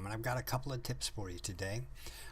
And I've got a couple of tips for you today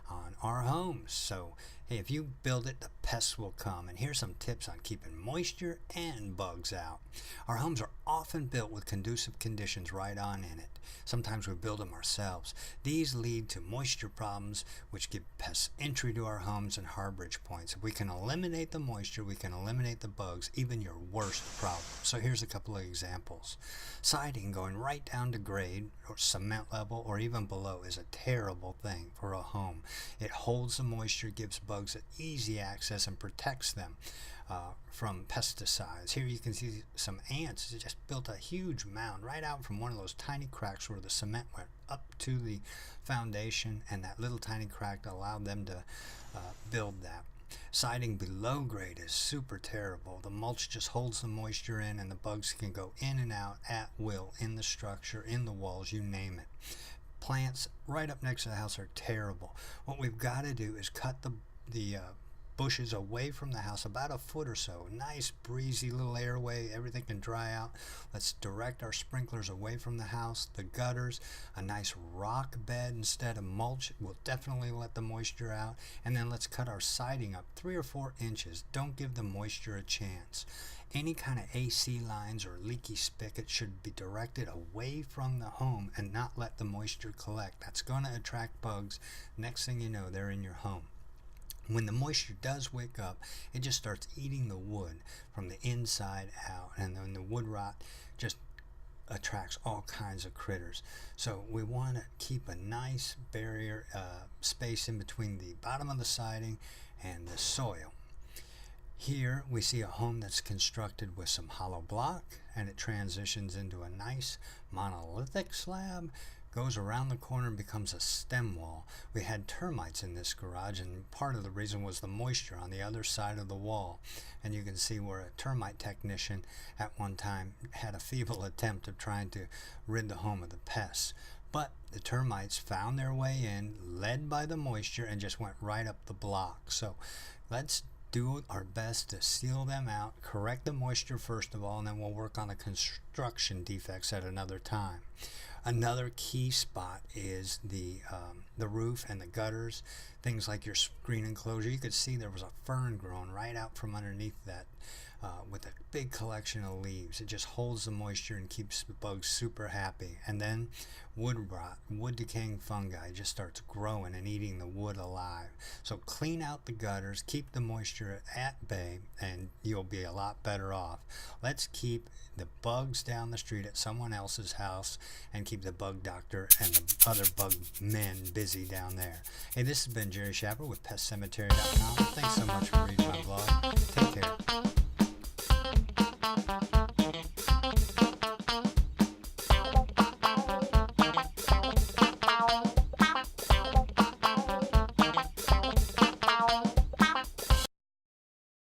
on our homes. So, hey, if you build it, the pests will come. And here's some tips on keeping moisture and bugs out. Our homes are often built with conducive conditions right on in it. Sometimes we build them ourselves. These lead to moisture problems, which give pests entry to our homes and harborage points. If we can eliminate the moisture, we can eliminate the bugs, even your worst problem. So here's a couple of examples. Siding going right down to grade or cement level or even below is a terrible thing for a home. It holds the moisture, gives bugs an easy access, and protects them from pesticides. Here you can see some ants just built a huge mound right out from one of those tiny cracks where the cement went up to the foundation, and that little tiny crack allowed them to build that. Siding below grade is super terrible. The mulch just holds the moisture in, and the bugs can go in and out at will in the structure, in the walls, you name it. Plants right up next to the house are terrible. What we've got to do is cut the bushes away from the house about a foot or so. Nice breezy little airway, everything can dry out. Let's direct our sprinklers away from the house. The gutters, a nice rock bed instead of mulch will definitely let the moisture out. And then let's cut our siding up 3 or 4 inches. Don't give the moisture a chance. Any kind of AC lines or leaky spigot should be directed away from the home and not let the moisture collect. That's going to attract bugs. Next thing you know, they're in your home. When the moisture does wake up, it just starts eating the wood from the inside out, and then the wood rot just attracts all kinds of critters. So we want to keep a nice barrier space in between the bottom of the siding and the soil. Here we see a home that's constructed with some hollow block, and it transitions into a nice monolithic slab, goes around the corner and becomes a stem wall. We had termites in this garage, and part of the reason was the moisture on the other side of the wall. And you can see where a termite technician at one time had a feeble attempt of trying to rid the home of the pests. But the termites found their way in, led by the moisture, and just went right up the block. So let's do our best to seal them out, correct the moisture first of all, and then we'll work on the construction defects at another time. Another key spot is the roof and the gutters, things like your screen enclosure. You could see there was a fern growing right out from underneath that with a big collection of leaves. It just holds the moisture and keeps the bugs super happy. And then wood rot, wood decaying fungi just starts growing and eating the wood alive. So clean out the gutters, keep the moisture at bay, and you'll be a lot better off. Let's keep the bugs down the street at someone else's house and keep the bug doctor and the other bug men busy down there. Hey, this has been Jerry Schapper with PestCemetery.com. Thanks so much for reading my blog. Take care.